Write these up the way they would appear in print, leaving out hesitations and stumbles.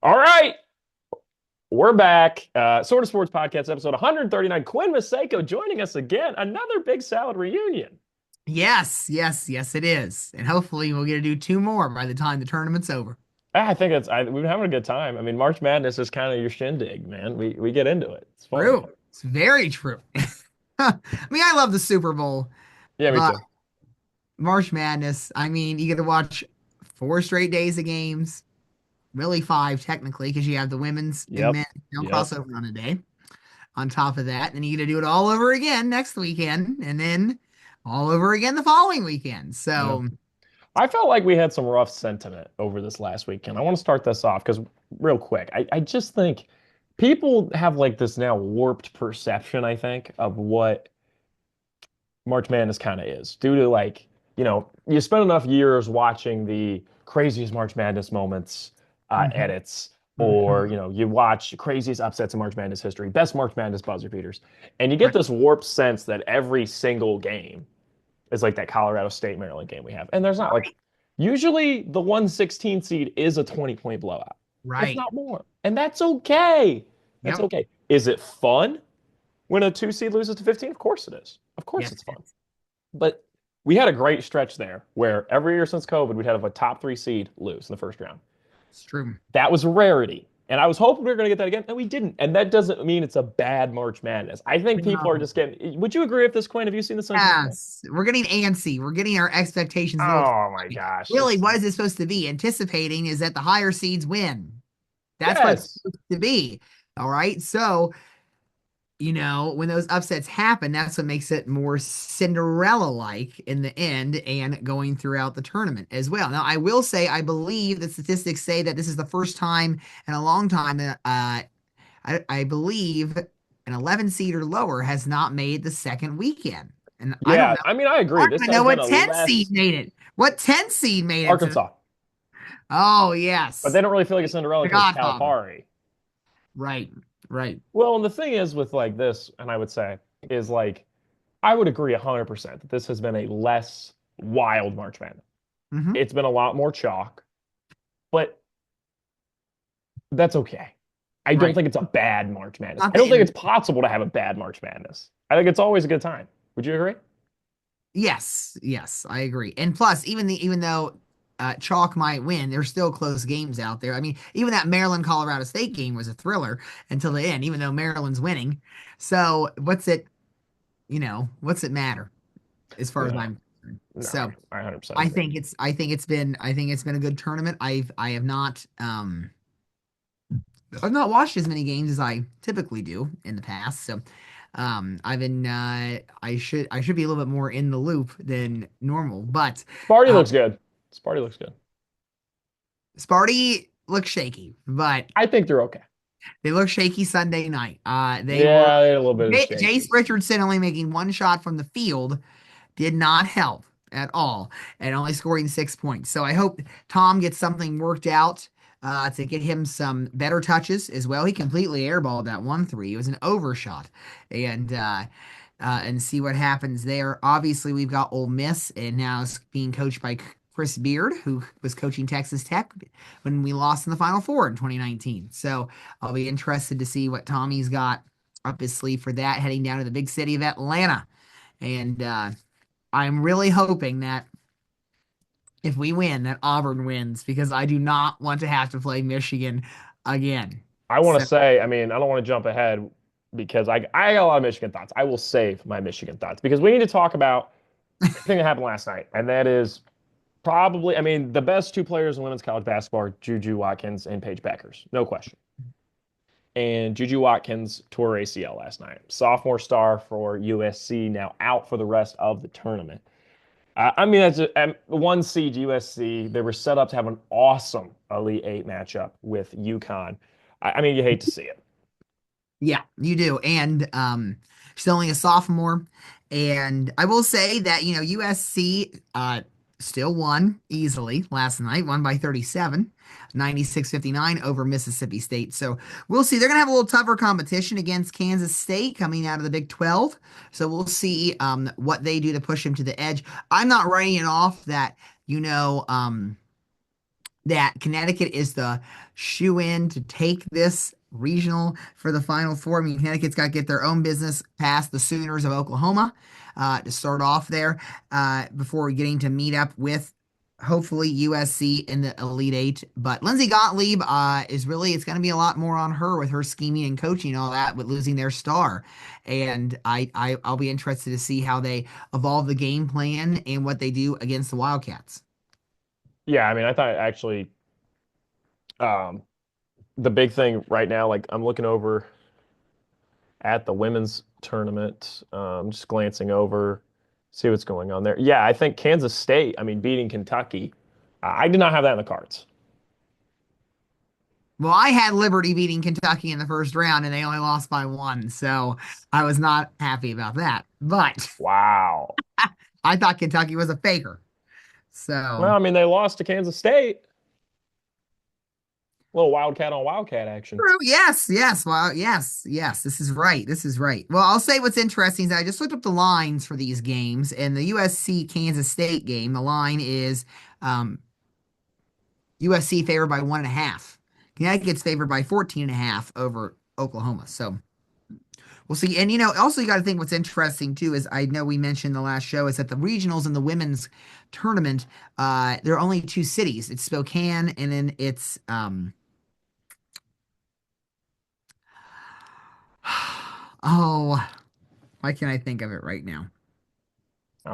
All right, we're back. Sort of Sports Podcast, episode 139. Quinn Maseko joining us again. Another Big Salad reunion. Yes, it is. And hopefully we'll get to do two more by the time the tournament's over. I think we've been having a good time. I mean, March Madness is kind of your shindig, man. We get into it. It's fun. True. It's very true. I mean, I love the Super Bowl, Yeah, me but too. March Madness, I mean, you get to watch 4 straight days of games, really five technically, because you have the women's and Yep. men don't Yep. cross over on a day. On top of that, and you get to do it all over again next weekend, and then all over again the following weekend. Yeah. So, I felt like we had some rough sentiment over this last weekend. I want to start this off because real quick, I just think people have like this now warped perception, I think, of what March Madness kind of is due to you spend enough years watching the craziest March Madness moments, mhm, edits, or, mhm. you watch craziest upsets in March Madness history, best March Madness buzzer beaters, and you get Right, this warped sense that every single game is like that Colorado State Maryland game we have. And there's not like, usually the 116 seed is a 20-point blowout, if right. not more. And that's okay. That's Yep. okay. Is it fun when a two seed loses to 15? Of course it is. Of course Yes, it's it fun. is. But we had a great stretch there where every year since COVID, we'd have a top three seed lose in the first round. It's true. That was a rarity. And I was hoping we were going to get that again, and we didn't. And that doesn't mean it's a bad March Madness. I think people are No. just getting. Would you agree with this, Quinn? Have you seen this on Twitter? Yes, we're getting antsy. We're getting our expectations a little too Oh my high. gosh. Really, It's what is it supposed to be? Anticipating is that the higher seeds win. That's what it's yes. supposed to be. All right. So, when those upsets happen, that's what makes it more Cinderella-like in the end and going throughout the tournament as well. Now, I will say, I believe the statistics say that this is the first time in a long time that I believe an 11 seed or lower has not made the second weekend. And I don't Yeah. know. I mean, I agree. This I has know been what a 10 seed less made it. What 10 seed made it to the Arkansas, Oh, but they yes. don't really feel like a Cinderella The because Godfather. Calipari. Right. Right. Well, and the thing is with like this, and I would say, is like, I would agree 100% that this has been a less wild March Madness. Hmm. It's been a lot more chalk, but that's okay. I don't Right. think it's a bad March Madness. Not I the don't think end. it's possible to have a bad March Madness. I think it's always a good time. Would you agree? Yes, I agree. And plus, even though chalk might win, there's still close games out there. I mean, even that Maryland Colorado State game was a thriller until the end, even though Maryland's winning. So what's it matter as far as No, I'm concerned? no, So I 100% I agree. think it's been a good tournament. I've not watched as many games as I typically do in the past. So I should be a little bit more in the loop than normal. But Sparty uh looks good. Sparty looks good. Sparty looks shaky, but I think they're okay. they look shaky Sunday night. They were Yeah, they had a little bit of the Jace shakies. Richardson only making one shot from the field did not help at all and only scoring 6 points. So I hope Tom gets something worked out to get him some better touches as well. He completely airballed that 1-3. It was an overshot. And see what happens there. Obviously, we've got Ole Miss, and now it's being coached by Chris Beard, who was coaching Texas Tech when we lost in the Final Four in 2019. So I'll be interested to see what Tommy's got up his sleeve for that, heading down to the big city of Atlanta. And I'm really hoping that if we win, that Auburn wins because I do not want to have to play Michigan again. I want So, to say, I mean, I don't want to jump ahead because I got a lot of Michigan thoughts. I will save my Michigan thoughts because we need to talk about the thing that happened last night, and that is probably, I mean, the best two players in women's college basketball are Juju Watkins and Paige Beckers, no question. And Juju Watkins tore ACL last night. Sophomore star for USC, now out for the rest of the tournament. I mean, as a one seed USC, they were set up to have an awesome Elite Eight matchup with UConn. I mean, you hate to see it. yeah, you do. And she's only a sophomore. And I will say that, USC still won easily last night, won by 37, 96-59 over Mississippi State. So we'll see. They're going to have a little tougher competition against Kansas State coming out of the Big 12. So we'll see what they do to push them to the edge. I'm not writing it off that, that Connecticut is the shoe-in to take this regional for the Final Four. I mean, Connecticut's got to get their own business past the Sooners of Oklahoma to start off there before getting to meet up with hopefully USC in the Elite Eight. But Lindsey Gottlieb is really, it's going to be a lot more on her with her scheming and coaching and all that with losing their star. And I'll be interested to see how they evolve the game plan and what they do against the Wildcats. Yeah, I mean, I thought actually um, the big thing right now, like I'm looking over at the women's tournament, just glancing over, see what's going on there. Yeah, I think Kansas State, I mean, beating Kentucky, I did not have that in the cards. Well, I had Liberty beating Kentucky in the first round and they only lost by one. So I was not happy about that. But Wow. I thought Kentucky was a faker. So Well, I mean, they lost to Kansas State. A little Wildcat on Wildcat action. true. Yes, yes. Well, yes, yes. This is right. This is right. Well, I'll say what's interesting is I just looked up the lines for these games and the USC Kansas State game. The line is USC favored by 1.5. Connecticut's favored by 14.5 over Oklahoma. So we'll see. And, also you got to think what's interesting too is I know we mentioned the last show is that the regionals in the women's tournament, there are only two cities. It's Spokane and then it's, oh, why can't I think of it right now?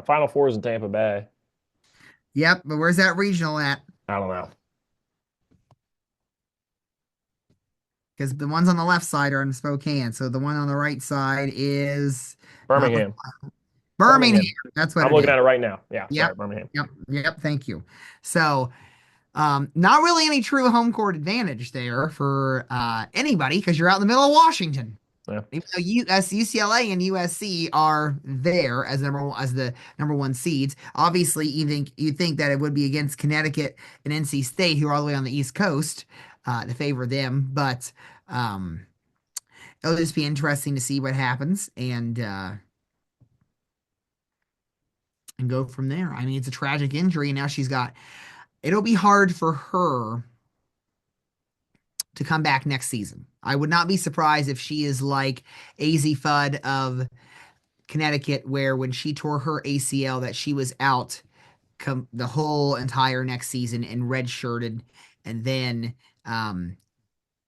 Final Four is in Tampa Bay. Yep. But where's that regional at? I don't know. Because the ones on the left side are in Spokane. So the one on the right side is not Birmingham. Birmingham. That's what I'm it looking is. at it right now. Yeah, Yep. sorry, Birmingham. Yep. Yep. Thank you. So, not really any true home court advantage there for anybody because you're out in the middle of Washington. Yeah. Even though UCLA and USC are there as the number one seeds, obviously you think that it would be against Connecticut and NC State, who are all the way on the East Coast, to favor them. But it'll just be interesting to see what happens and go from there. I mean, it's a tragic injury, and now it'll be hard for her to come back next season. I would not be surprised if she is like AZ Fudd of Connecticut, where when she tore her ACL, that she was out the whole entire next season and redshirted, and then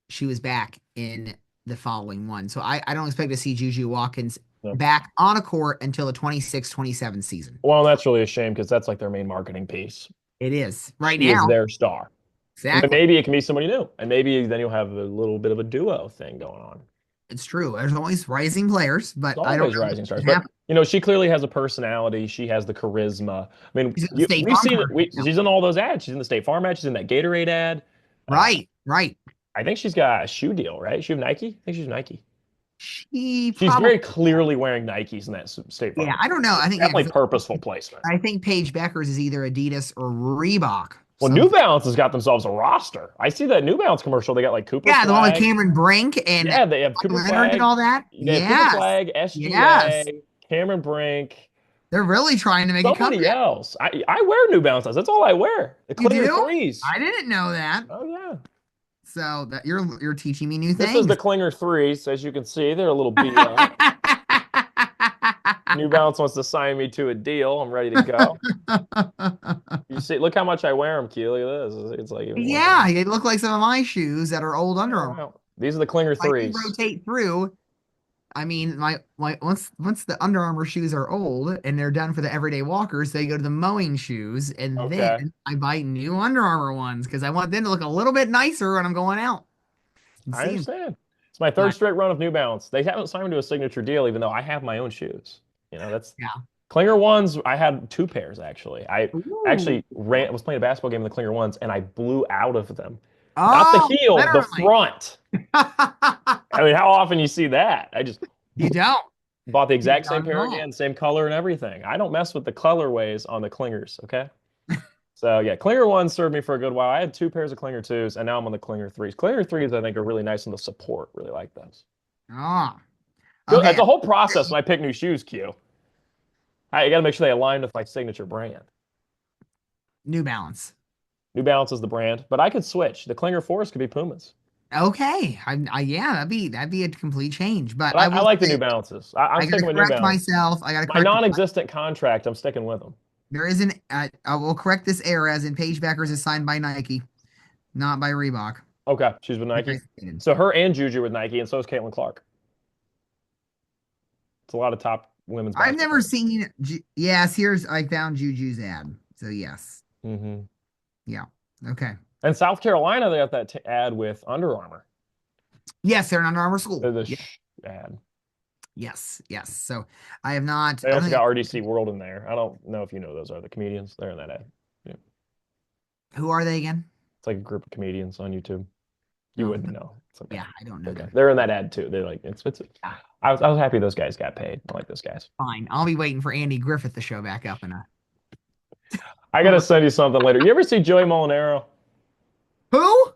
she was back in the following one. So I don't expect to see Juju Watkins back on a court until the 26-27 season. Well, that's really a shame because that's like their main marketing piece. It is right He now. is their star. Exactly. Maybe it can be somebody new, and maybe then you'll have a little bit of a duo thing going on. It's true. There's always rising players, but It's I don't always know rising stars. what But she clearly has a personality. She has the charisma. I mean, She's in the State we've Farm seen it. commercial. She's in all those ads. She's in the State Farm ad. She's in that Gatorade ad. Right. I think she's got a shoe deal, right? She have Nike? I think she's Nike. She's very clearly wearing Nikes in that State Farm. Yeah, I don't know. I think definitely purposeful placement. I think Paige Beckers is either Adidas or Reebok. Well, New Balance has got themselves a roster. I see that New Balance commercial. They got like Cooper. Yeah, the one with Cameron Brink and they have Cooper Leonard Flag and all that. Cooper Flag, SGA, Cameron Brink. They're really trying to make it come. Somebody else. I wear New Balances. That's all I wear. The Clinger threes. I didn't know that. Oh yeah. So that you're teaching me new things. This is the Clinger threes. As you can see, they're a little beat up. New Balance wants to sign me to a deal. I'm ready to go. You see, look how much I wear them, Key. Look at this. It's like they look like some of my shoes that are old Under Armour. These are the Clinger threes. Rotate through. I mean, my once the Under Armour shoes are old and they're done for the everyday walkers, they go to the mowing shoes, and then I buy new Under Armour ones because I want them to look a little bit nicer when I'm going out. I understand. It's my third straight run of New Balance. They haven't signed me to a signature deal, even though I have my own shoes. That's Clinger ones. I had 2 pairs actually. I actually was playing a basketball game in the Clinger ones, and I blew out of them. Not the heel, literally. The front. I mean, how often you see that? You don't. Bought the exact same pair again, same color and everything. I don't mess with the colorways on the Clingers, okay? So yeah, Clinger ones served me for a good while. I had 2 pairs of Clinger twos, and now I'm on the Clinger threes. Clinger threes, I think, are really nice on the support. Really like those. Okay. It's a whole process when I pick new shoes, Q. You got to make sure they align with my signature brand. New Balance. New Balance is the brand, but I could switch. The Klinger Force could be Pumas. Okay, yeah, that'd be a complete change. But But I I will like the New say, Balances. I'm I got to sticking with New correct Balance. myself. I got to My correct. non-existent contract, I'm sticking with them. There is an. I will correct this error, as in Paige Beckers is signed by Nike, not by Reebok. Okay, she's with Like I Nike. stated. So her and Juju with Nike, and so is Caitlin Clark. It's a lot of top women's I've basketball never players. seen. Yes, here's I found Juju's ad. So yes, Hmm. yeah, okay. And South Carolina, they got that ad with Under Armour. Yes, they're an Under Armour school. The Yeah. ad. Yes, yes. So I have not. They I don't also think. got RDC World in there. I don't know if you know those are the comedians. They're in that ad. Yeah. Who are they again? It's like a group of comedians on YouTube. You Oh, wouldn't know. It's okay. yeah, I don't know Okay. them. They're in that ad too. They're like it's Yeah, I was happy those guys got paid. I like those guys. fine. I'll be waiting for Andy Griffith to show back up in a. I gotta send you something later. You ever see Joey Molinaro? Who?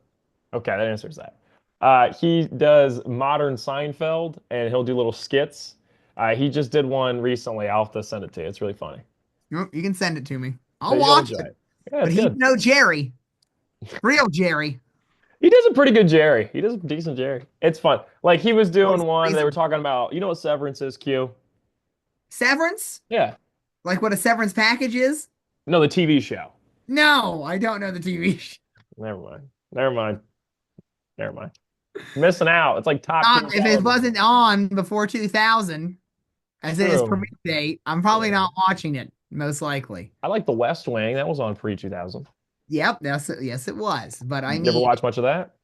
Okay, that answers that. He does modern Seinfeld and he'll do little skits. He just did one recently. I'll have to send it to you. It's really funny. You can send it to me. I'll You'll watch enjoy it. it. Yeah, But it's he's good. no Jerry, real Jerry. He does a pretty good Jerry. He does a decent Jerry. It's fun. Like he was What's doing the one, they were reason? talking about, you know what Severance is, Q? Severance? Yeah. Like what a severance package is? No, the TV show. No, I don't know the TV show. Never mind. Never mind. Never mind. Missing out. It's like top tier If it television. wasn't on before 2000, as it is True. premiere date, I'm probably Yeah. not watching it, most likely. I like The West Wing. That was on pre-2000. Yep, yes, it was. But I You ever mean, watch much of that?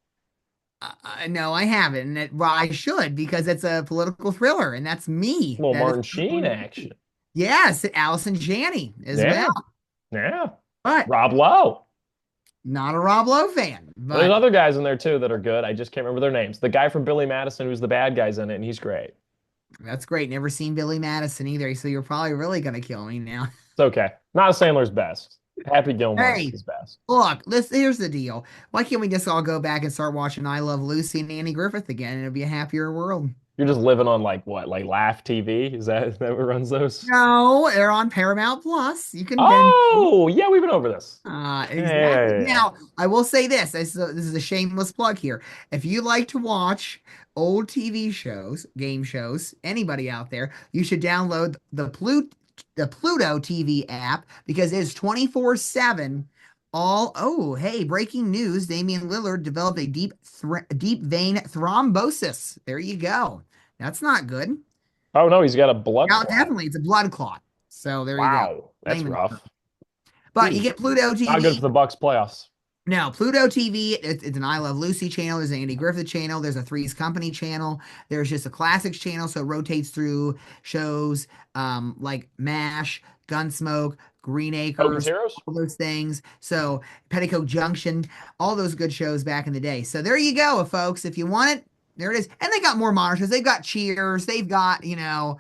no, I haven't, well, I should because it's a political thriller, and that's A me. little That is Martin Sheen action. yes, Allison Janney as Yeah. well, Yeah. but Rob Lowe. not a Rob Lowe fan. There's But other guys in there too that are good. I just can't remember their names. The guy from Billy Madison who's the bad guy's in it, and he's great. that's great. Never seen Billy Madison either, so you're probably really gonna kill me now. It's okay. Not Sandler's best. Happy Gilmore's Hey, his best. look, here's the deal. Why can't we just all go back and start watching I Love Lucy and Andy Griffith again? It'll be a happier world. You're just living on like what, like Laugh TV? Is that what runs those? No, they're on Paramount Plus. You can binge. Oh, yeah, we've been over this. Yeah, yeah, Exactly. yeah, yeah. Now, I will say this. This is a shameless plug here. If you like to watch old TV shows, game shows, anybody out there, you should download the Pluto TV app because it's 24/7. Oh, hey, breaking news. Damian Lillard developed a deep vein thrombosis. There you go. That's not good. Oh no, he's got a blood Now, clot. definitely, it's a blood clot. So there you go. Wow, that's Layman's terms. rough. But you Ooh, get Pluto not good TV. for the Bucks playoffs. Now, Pluto TV, it's an I Love Lucy channel. There's an Andy Griffith channel. There's a Three's Company channel. There's just a classics channel. So it rotates through shows like MASH, Gunsmoke, Green Hogan's Acres, Heroes? all those things. So Petticoat Junction, all those good shows back in the day. So there you go, folks. If you want it, there it is. And they got more modern shows. They've got Cheers. They've got, Frasier.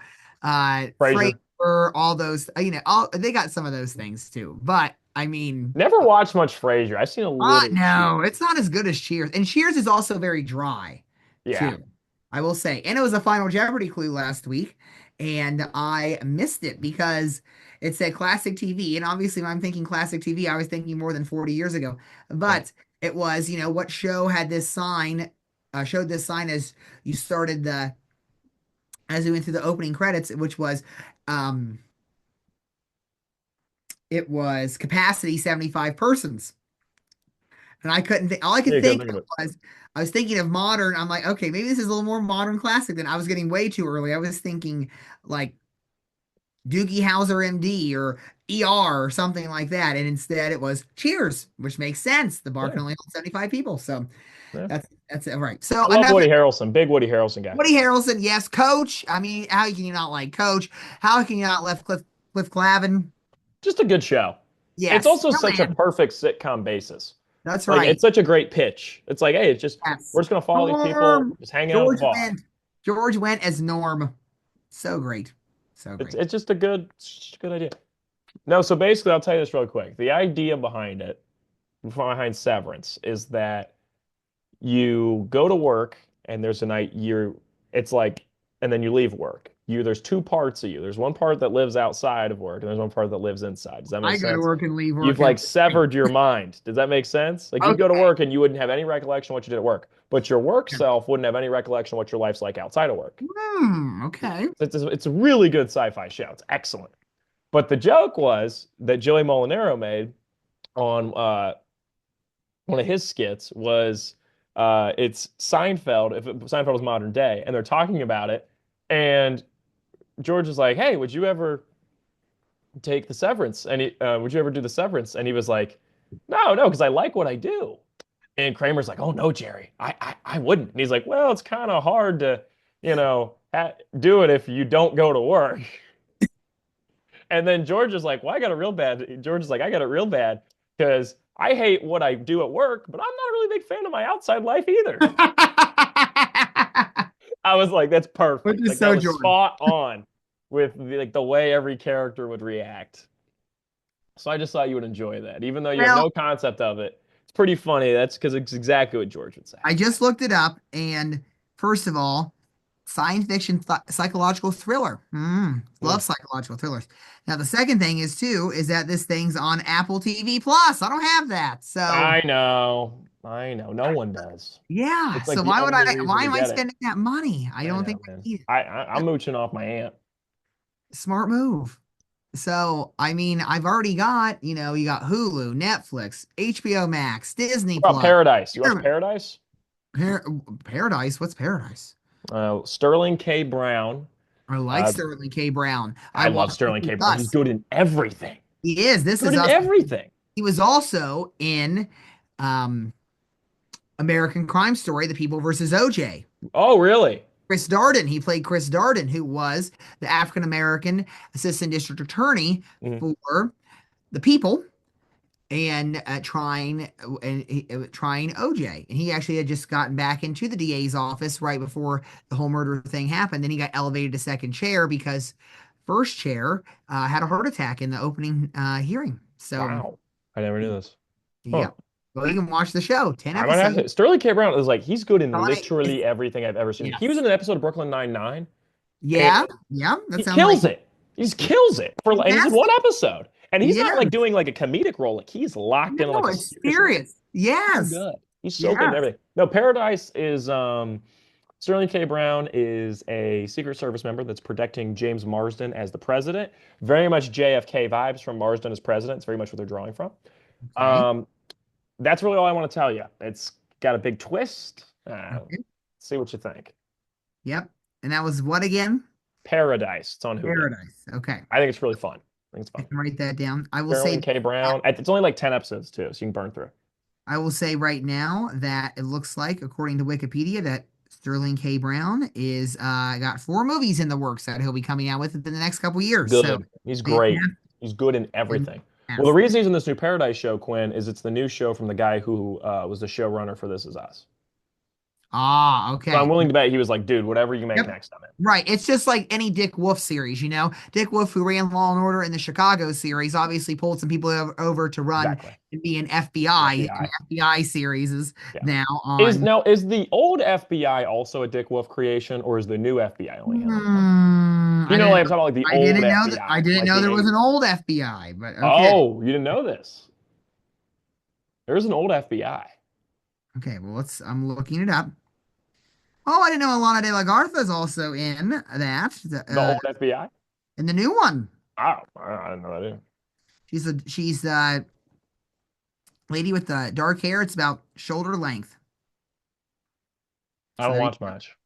Frasier, all those, all they got some of those things too. But I mean, Never watched much Frasier. I've seen a little. no, it's not as good as Cheers. And Cheers is also very dry, Yeah. too. I will say. And it was a Final Jeopardy clue last week, and I missed it because it said classic TV. And obviously, when I'm thinking classic TV, I was thinking more than 40 years ago. But it was, what show had this sign, showed this sign as we went through the opening credits, which was, it was capacity 75 persons. And I couldn't think, all I could Yeah, think think of of it. was, I was thinking of modern. I'm like, okay, maybe this is a little more modern classic than I was getting way too early. I was thinking like Doogie Howser MD or ER or something like that. And instead it was Cheers, which makes sense. The bar Yeah, can only hold 75 people. So yeah. that's it. Right. So I love another Woody Harrelson. Big Woody Harrelson guy. Woody Harrelson, yes, Coach. I mean, how can you not like Coach? How can you not left Cliff Clavin? Just a good show. It's Yes. also No, such a man. perfect sitcom basis. That's Like right. it's such a great pitch. It's like, hey, it's just Yes. we're just gonna follow these people Norm. just hanging out at the George bar. went. George went as Norm. So great. So It's great. it's just a good it's just a good idea. No, so basically, I'll tell you this real quick. The idea behind it, behind Severance, is that you go to work and there's a night it's like, and then you leave work. there's two parts of you. There's one part that lives outside of work, and there's one part that lives inside. Does that make I go to sense? work and leave You've work like every day. severed your mind. Does that make sense? Like you'd go to Okay. work and you wouldn't have any recollection of what you did at work, but your work self wouldn't have any recollection of what your life's like outside of work. Okay. It's a really good sci-fi show. It's excellent. But the joke was that Joey Molinaro made on one of his skits was it's Seinfeld, if Seinfeld was modern day, and they're talking about it, and George is like, "Hey, would you ever take the severance? And would you ever do the severance?" And he was like, "No, no, because I like what I do." And Kramer's like, "Oh no, Jerry, I wouldn't." And he's like, "Well, it's kind of hard to, do it if you don't go to work." And then George is like, "Well, I got it real bad." George is like, "I got it real bad because I hate what I do at work, but I'm not a really big fan of my outside life either." I was like, "That's Which perfect. is Like that so was Jordan. spot on with the way every character would react." So I just thought you would enjoy that, even though you have Well, no concept of it. It's pretty funny. That's because it's exactly what George would say. I just looked it up, and first of all, science fiction psychological thriller. Hmm. Love psychological thrillers. Now, the second thing is too is that this thing's on Apple TV Plus. I don't have that, so I know. I know. No one does. yeah. It's like So the why would only I? reason Why to am I get it. spending that money? I I don't think know, I man. need it. I'm mooching off my aunt. Smart move. So, I mean, I've already got, you got Hulu, Netflix, HBO Max, Disney What about Plus, Paradise? You watch Param- Paradise? Paradise. What's Paradise? Sterling K. Brown. I like Uh, Sterling K. Brown. I I love watched Sterling Disney K. Brown. He's Plus. good in everything. He is. This Good is in us. everything. He was also in um, American Crime Story, The People versus OJ. Oh, really? Chris Darden. He played Chris Darden, who was the African American assistant district attorney Mhm. for the people and trying OJ. And he actually had just gotten back into the DA's office right before the whole murder thing happened. Then he got elevated to second chair because first chair had a heart attack in the opening hearing. So, Wow. I never knew this. Huh. yep. Well, you can watch the show. 10 I might have episodes. to. Sterling K. Brown is like, he's good in On it. literally everything I've ever seen. He was Yes. in an episode of Brooklyn Nine-Nine, and Yeah. Yeah. That he sounds like kills it. He just kills it and he's in one fantastic. episode. And he's not Yeah. like doing like a comedic role. Like he's locked in No, like a it's serious role. serious. So Yes. good. He's so good in Yes. everything. No, Paradise is Sterling K. Brown is a Secret Service member that's protecting James Marsden as the president. Very much JFK vibes from Marsden as president. It's very much what they're drawing from. Okay. Um, that's really all I want to tell you. It's got a big twist. Okay. See what you think. Yep. And that was what again? Paradise. It's on Hulu. Paradise. Okay. I think it's really fun. I think it's I fun. can write that down. Sterling K. Brown. It's only like 10 episodes too, so you can burn through. I will say right now that it looks like, according to Wikipedia, that Sterling K. Brown is got 4 movies in the works that he'll be coming out with within the next couple years. So Good. He's great. fantastic. He's good in everything. Well, the Fantastic. reason he's in this new Paradise show, Quinn, is it's the new show from the guy who was the showrunner for This Is Us. Ah, So I'm okay. willing to bet he was like, dude, whatever you make Yep. next, I'm in. Right. It's just like any Dick Wolf series, Dick Wolf, who ran Law and Order in the Chicago series, obviously pulled some people over to run Exactly. and be an FBI. And FBI. FBI series is Yeah. now Is on. now is the old FBI also a Dick Wolf creation, or is the new FBI only him? I You know, didn't. like I'm talking about like the I old didn't know that. FBI I from didn't like know the there was an 80s. old FBI, but okay. Oh, you didn't know this? There's an old FBI. Okay. Well, I'm looking it up. Oh, I didn't know Alana De La Garza is also in that. The old FBI? In the new one. Oh, I didn't know that either. She's lady with the dark hair. It's about shoulder length. I So don't there you watch much.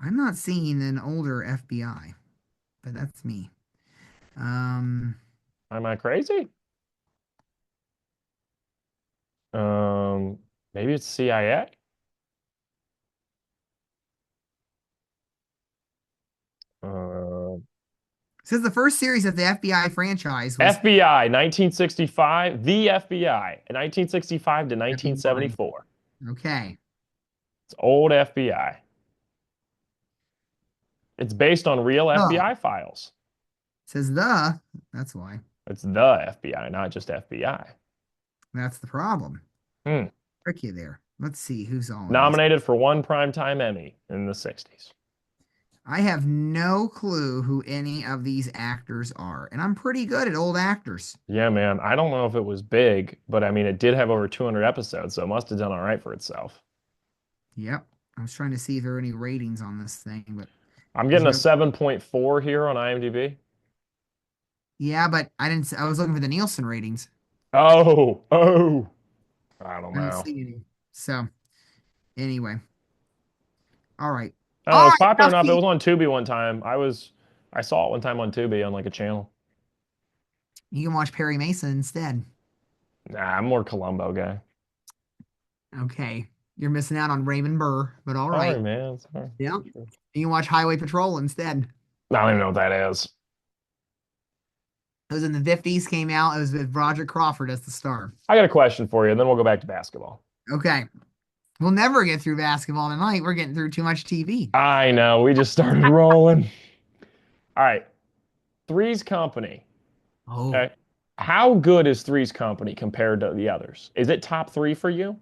I'm not seeing an older FBI, but that's me. Um, Am I crazy? Um, Maybe it's CIA. Uh, says the first series of the FBI franchise was FBI, 1965. The FBI, 1965 to FBI. 1974. Okay. It's old FBI. It's based on real Oh, FBI files. says the. That's why. It's the FBI, not just FBI. That's the problem. Hmm. Tricky there. Let's see who's all in this. Nominated for one Primetime Emmy in the 60s. I have no clue who any of these actors are, and I'm pretty good at old actors. Yeah, man. I don't know if it was big, but I mean, it did have over 200 episodes, so it must have done all right for itself. Yep. I was trying to see if there are any ratings on this thing, but I'm there's getting a no. 7.4 here on IMDb. Yeah, but I didn't. I was looking for the Nielsen ratings. Oh, I don't I didn't know. see any. So anyway, all right, I don't know. all It was right. popular Enough enough. It TV. was on Tubi one time. I saw it one time on Tubi on like a channel. You can watch Perry Mason instead. Nah, I'm more Columbo guy. Okay, you're missing out on Raymond Burr, but all Sorry, right. man. Sorry. Yeah, you can watch Highway Patrol instead. I don't even know what that is. It was in the 50s. Came out. It was with Roger Crawford as the star. I got a question for you, and then we'll go back to basketball. Okay, we'll never get through basketball tonight. We're getting through too much TV. I know. We just started rolling. All right. Three's Company. Oh. Okay. How good is Three's Company compared to the others? Is it top three for you?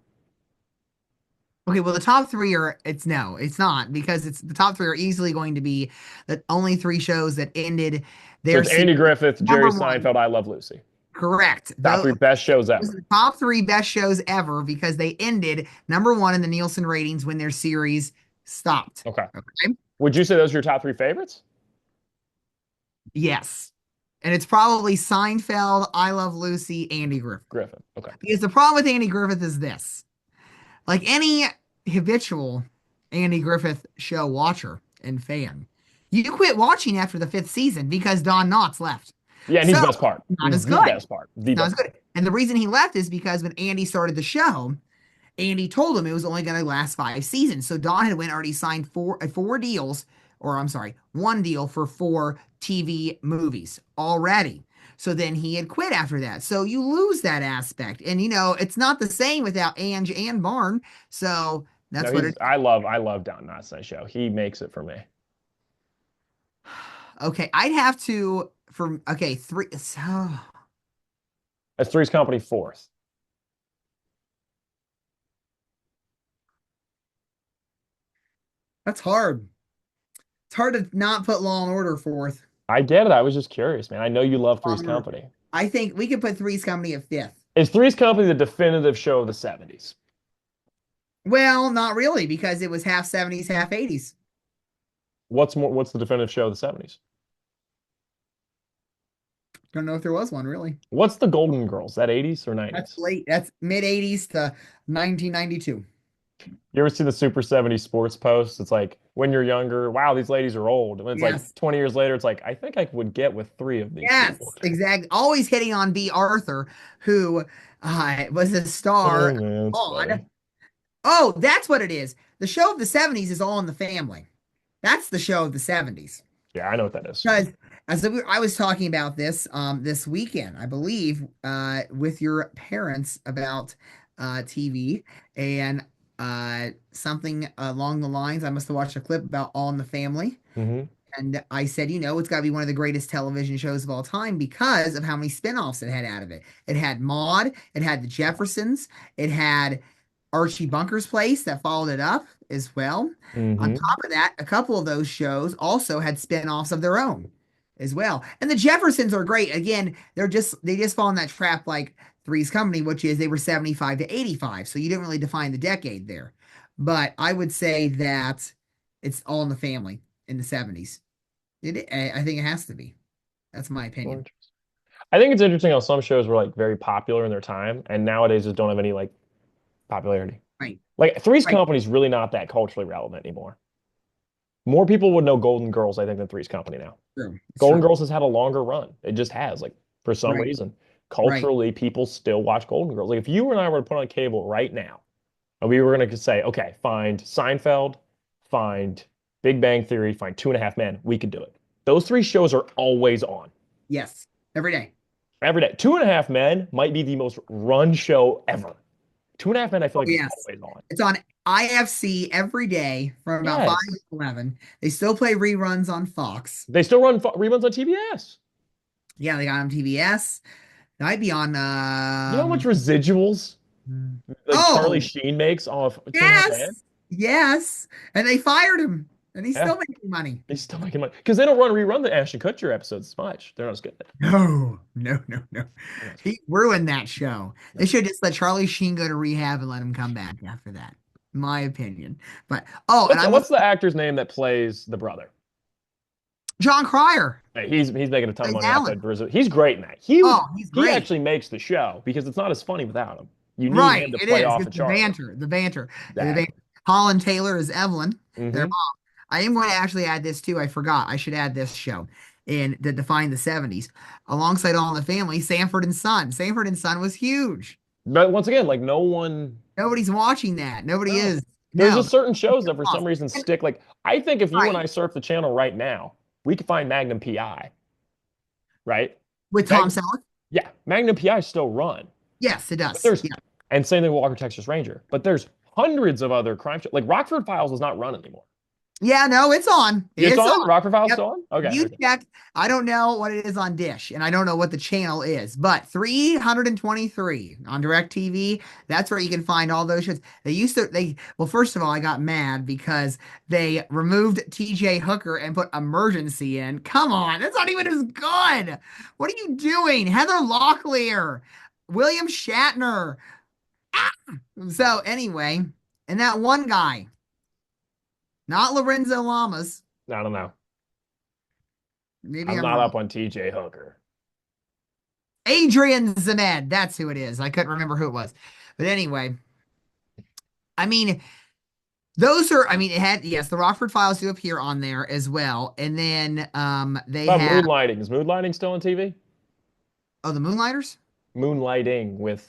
Okay, well, the top three are, it's no, it's not, because it's the top three are easily going to be the only three shows that ended So their it's Andy series. Griffith, Jerry Number one, Seinfeld, I Love Lucy. correct. Top three best shows Those are ever. the top three best shows ever because they ended number one in the Nielsen ratings when their series stopped. Okay. Okay. Would you say those are your top three favorites? Yes. And it's probably Seinfeld, I Love Lucy, Andy Griffith. Griffith. Okay. Because the problem with Andy Griffith is this. Like any habitual Andy Griffith show watcher and fan, you quit watching after the fifth season because Don Knotts left. Yeah, and he's So the best part. not He's as the good. best part. The Not as best good. And the reason he left is because when Andy started the show, Andy told him it was only going to last 5 seasons. So Don had went already signed four deals, or I'm sorry, one deal for 4 TV movies already. So then he had quit after that. So you lose that aspect. And it's not the same without Ange and Barn. So No, that's what he's it. I love Don Knotts' show. He makes it for me. Okay, I'd have to for okay, three. So That's Three's Company fourth. that's hard. It's hard to not put Law and Order fourth. I get it. I was just curious, man. I know you love Law Three's and Order. Company. I think we could put Three's Company at fifth. Is Three's Company the definitive show of the 70s? Well, not really, because it was half 70s, half 80s. What's the definitive show of the 70s? Don't know if there was one really. What's the Golden Girls? That 80s or That's 90s? late. That's mid 80s to 1992. You ever see the Super 70s sports posts? It's like when you're younger, wow, these ladies are old. And it's Yes. like 20 years later, it's like, I think I would get with three of these people. Yes, exactly. Always hitting on B. Arthur, who was a star Oh man, it's on. funny. Oh, that's what it is. The show of the 70s is All in the Family. That's the show of the 70s. Yeah, I know what that is. Because I was talking about this weekend, I believe, with your parents about TV and something along the lines. I must have watched a clip about All in the Family. Hmm. And I said, it's got to be one of the greatest television shows of all time because of how many spinoffs it had out of it. It had Maude, it had The Jeffersons, it had Archie Bunker's Place that followed it up as well. On Hmm. top of that, a couple of those shows also had spinoffs of their own as well. And the Jeffersons are great. Again, they just fall in that trap like Three's Company, which is they were 75 to 85. So you didn't really define the decade there. But I would say that it's All in the Family in the 70s. I think it has to be. That's my opinion. I think it's interesting how some shows were like very popular in their time and nowadays just don't have any like popularity. Right. Like Three's Right. Company is really not that culturally relevant anymore. More people would know Golden Girls, I think, than Three's Company now. True. It's Golden true. Girls has had a longer run. It just has. Like for some Right. reason, Right. culturally, people still watch Golden Girls. Like if you and I were to put on cable right now, and we were going to say, okay, find Seinfeld, find Big Bang Theory, find Two and a Half Men, we could do it. Those three shows are always on Yes. Every day. every day. Two and a Half Men might be the most run show ever. Two and a Half Men, I feel Oh, like yes. it's always on. It's on IFC every day from about 5 Yes. to 11. They still play reruns on Fox. They still run reruns on TBS. Yeah, they got on TBS. They might be on You know how much residuals like Charlie Oh, Sheen makes off Two and a Half Men. yes, yes. And they fired him, and he's Yeah, still making money. he's still making money because they don't rerun the Ashton Kutcher episodes as much. They're not as good. No, no, no, no. They're not as good. He ruined that show. They No. should just let Charlie Sheen go to rehab and let him come back after that. My opinion. But oh, and I want What's the actor's name that plays the brother? John Cryer Hey, he's making a ton of plays money off Alan. that Brazil. He's great in that. Oh, he's He great. actually makes the show because it's not as funny without him. You need Right, him to it play is. off It's of the Charlie. banter, the banter. The banter. Exactly. Holland Taylor is Evelyn, their Hmm. mom. I am going to actually add this too. I forgot. I should add this show in that defined the 70s. Alongside All in the Family, Sanford and Son. Sanford and Son was huge. But once again, like no one. Nobody's watching that. Nobody No. is. There's No. just certain shows that for some reason And- stick. Like I think if you and right. I surf the channel right now, we could find Magnum PI. Right? With Tom Mag- Selleck? yeah, Magnum PI still run. Yes, it But does. there's Yeah. and same thing with Walker Texas Ranger. But there's hundreds of other crime shows. Like Rockford Files is not run anymore. Yeah, no, it's on. It's on? On. Rockford Files Yep. still on? Okay. You Okay. check. I don't know what it is on Dish, and I don't know what the channel is, but 323 on DirecTV. That's where you can find all those shows. Well, first of all, I got mad because they removed TJ Hooker and put Emergency in. Come on, that's not even as good. What are you doing? Heather Locklear, William Shatner. Ah! So, anyway, and that one guy, not Lorenzo Lamas. I don't know. Maybe I'm I'm not wrong. up on TJ Hooker. Adrian Zemed. That's who it is. I couldn't remember who it was. But anyway, I mean, it had, yes, the Rockford Files do appear on there as well. And then they About have, Moonlighting. Is Moonlighting still on TV? oh, the Moonlighters? Moonlighting with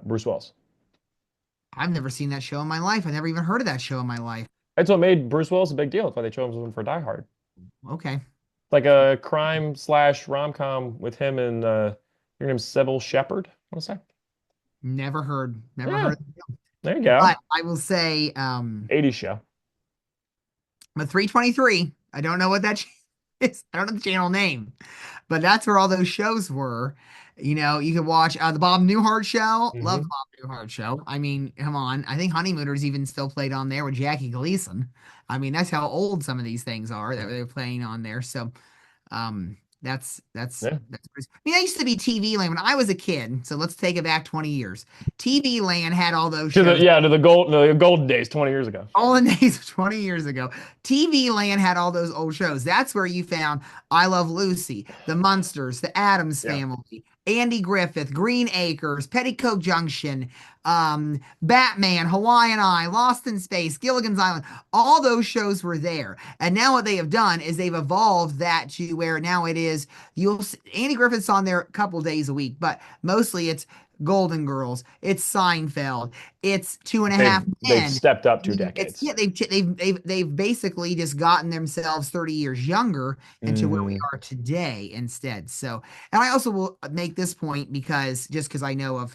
Bruce Willis. I've never seen that show in my life. I never even heard of that show in my life. That's what made Bruce Willis a big deal. That's why they chose him for Die Hard. Okay. Like a crime slash rom-com with him and your name's Sybil Shepherd, I want to say. Never heard. Never Yeah, heard. there you go. But I will say, 80s show. but 323, I don't know what that is. I don't know the channel name, but that's where all those shows were. You know, you could watch the Bob Newhart show. Love the Bob Newhart show. I mean, come on. I think Honeymooners even still played on there with Jackie Gleason. I mean, that's how old some of these things are that they're playing on there. So, that's Yeah. I mean, I used to be TV Land when I was a kid. So let's take it back 20 years. TV Land had all those To shows. the golden days 20 years ago. All the days of 20 years ago. TV Land had all those old shows. That's where you found I Love Lucy, The Munsters, The Addams Yeah. Family, Andy Griffith, Green Acres, Petticoat Junction, Batman, Hawaiian Eye, Lost in Space, Gilligan's Island. All those shows were there. And now what they have done is they've evolved that to where now it is, Andy Griffith's on there a couple days a week, but mostly it's Golden Girls, it's Seinfeld, it's Two and a Half They've Men. stepped up 2 decades. Yeah, they've basically just gotten themselves 30 years younger into where we are today instead. So, and I also will make this point because I know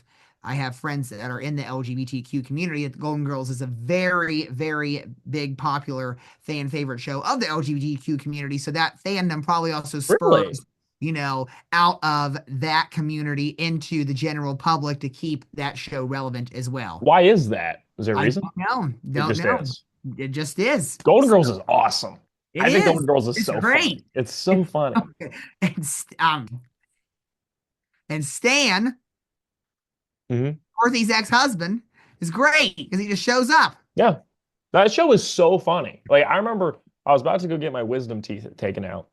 I have friends that are in the LGBTQ community that Golden Girls is a very, very big, popular fan favorite show of the LGBTQ community. So that fandom probably also Really? spurs, out of that community into the general public to keep that show relevant as well. Why is that? Is there a I reason? don't It know. just is. It just is. Golden Girls is awesome. It I think is. Golden Girls is It's so great. funny. It's so funny. And Stan, Mhm. Dorothy's ex-husband, is great because he just shows up. Yeah. That show is so funny. Like I remember I was about to go get my wisdom teeth taken out.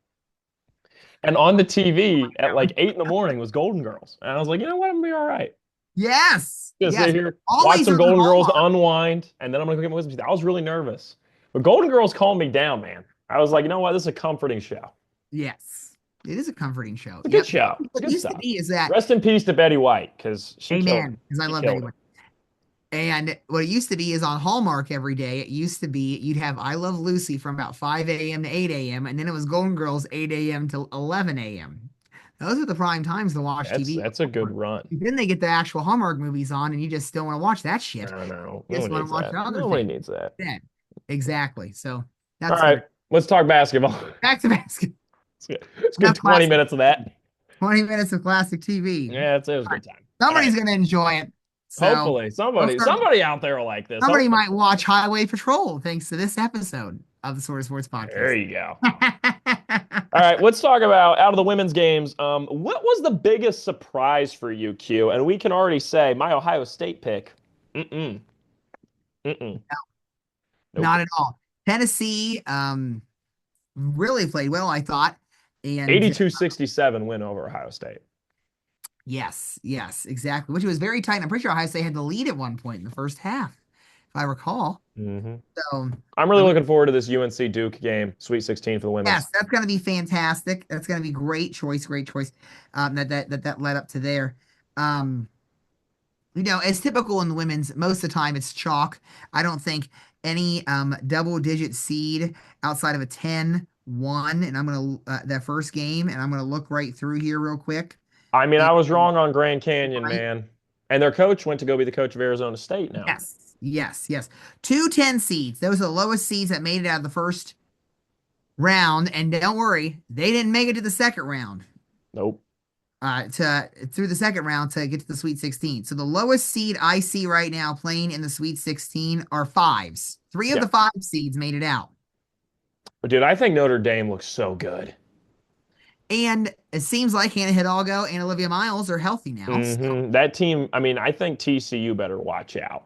And on the TV at like 8 in the morning was Golden Girls. And I was like, you know what? I'm gonna be all right. Yes. Just Yes. sit here, Always watch some on the Golden Girls, Hallmark. unwind, and then I'm gonna go get my wisdom teeth. I was really nervous. But Golden Girls calmed me down, man. I was like, you know what? This is a comforting show. Yes. It is a comforting show. It's a good show. It's What good used to stuff. be is that Rest in peace to Betty White, because she killed Amen. it. Because I She love killed Betty it. White. And what it used to be is on Hallmark every day. It used to be you'd have I Love Lucy from about 5 a.m. to 8 a.m. And then it was Golden Girls 8 a.m. to 11 a.m. Those are the prime times to watch TV. That's a good run. Then they get the actual Hallmark movies on, and you just still want to watch that shit. No. You just want to watch the other Nobody thing. needs that. Yeah, exactly. So All that's right, let's talk basketball. back to basketball. It's good Enough 20 classic. minutes of that. 20 minutes of classic TV. Yeah, it was a good time. Somebody's All right. going to enjoy it. So Hopefully, we'll somebody start, somebody out there will like this. somebody Hopefully, might watch Highway Patrol thanks to this episode of the Sort of Sports there Podcast. you go. All right, let's talk about out of the women's games. What was the biggest surprise for you, Q? And we can already say my Ohio State pick. Mm-mm. Mm-mm. Nope. Not at all. Tennessee really played well, I thought. And 82-67 win over Ohio State. yes, yes, exactly. Which was very tight. I'm pretty sure Ohio State had the lead at one point in the first half, if I recall. Hmm. So I'm really looking forward to this UNC Duke game, Sweet 16 for the women's. yes, that's going to be fantastic. That's going to be great choice, great choice. That led up to there. Um, as typical in the women's, most of the time it's chalk. I don't think any double digit seed outside of a 10-1. And I'm gonna that first game, and I'm gonna look right through here real quick. I mean, And I was wrong on Grand Canyon, right, man. And their coach went to go be the coach of Arizona State now. yes, yes, yes. 2 10 seeds. Those are the lowest seeds that made it out of the first round. And don't worry, they didn't make it to the second round. Nope. To through the second round to get to the Sweet 16. So the lowest seed I see right now playing in the Sweet 16 are fives. Three of Yeah. the five seeds made it out. But dude, I think Notre Dame looks so good. And it seems like Hannah Hidalgo and Olivia Miles are healthy now. So That team, I mean, I think TCU better watch out.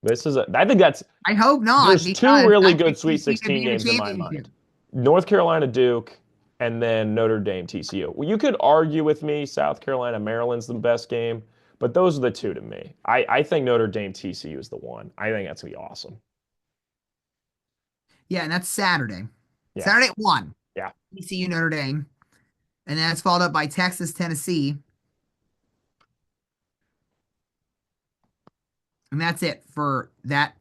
I think I hope not, there's because two really I good think Sweet TCU could 16 be in the games in my championship. mind. North Carolina Duke and then Notre Dame TCU. Well, you could argue with me South Carolina Maryland's the best game, but those are the two to me. I think Notre Dame TCU is the one. I think that's gonna be awesome. Yeah, and that's Saturday. Yeah. Saturday at 1. Yeah. TCU Notre Dame. And then that's followed up by Texas, Tennessee. And that's it for that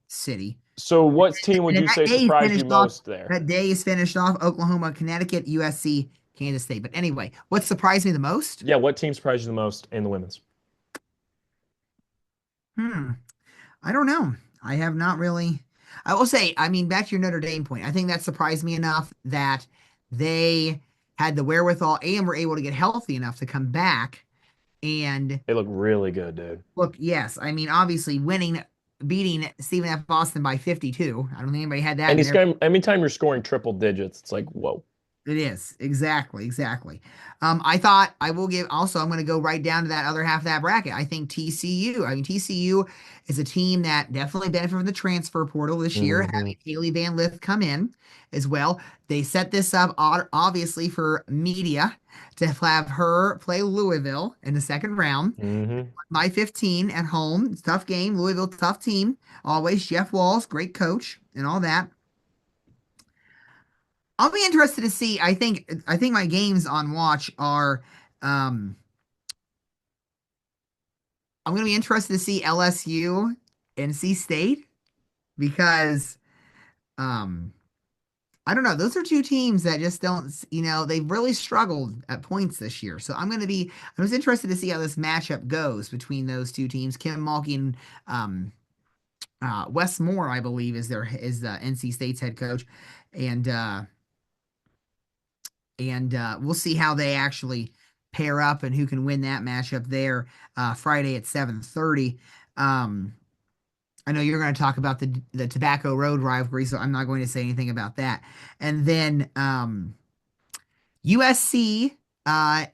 city. So what team would And you that say day surprised you finished off. most there? That day is finished off Oklahoma, Connecticut, USC, Kansas State. But anyway, what surprised me the most? Yeah, what team surprised you the most in the women's? Hmm. I don't know. I have not really. I will say, I mean, back to your Notre Dame point, I think that surprised me enough that they had the wherewithal and were able to get healthy enough to come back. And They look really good, dude. look, yes, I mean, obviously beating Stephen F. Boston by 52. I don't think anybody had that And in these their. guys, anytime you're scoring triple digits, it's like, whoa. It is exactly, exactly. I thought I will give also, I'm going to go right down to that other half of that bracket. I think TCU. I mean, TCU is a team that definitely benefited from the transfer portal this year, Mhm. having Haley Van Lith come in as well. They set this up obviously for media to have her play Louisville in the second round Mhm. by 15 at home. It's a tough game. Louisville, tough team. Always Jeff Walls, great coach, and all that. I'll be interested to see. I think my games on watch are um I'm gonna be interested to see LSU, NC State, because um I don't know. Those are two teams that just don't, they've really struggled at points this year. So I was interested to see how this matchup goes between those two teams. Kim Mulkey and Wes Moore, I believe, is the NC State's head coach. And we'll see how they actually pair up and who can win that matchup there Friday at 7:30. I know you're going to talk about the Tobacco Road rivalry, so I'm not going to say anything about that. And then USC, I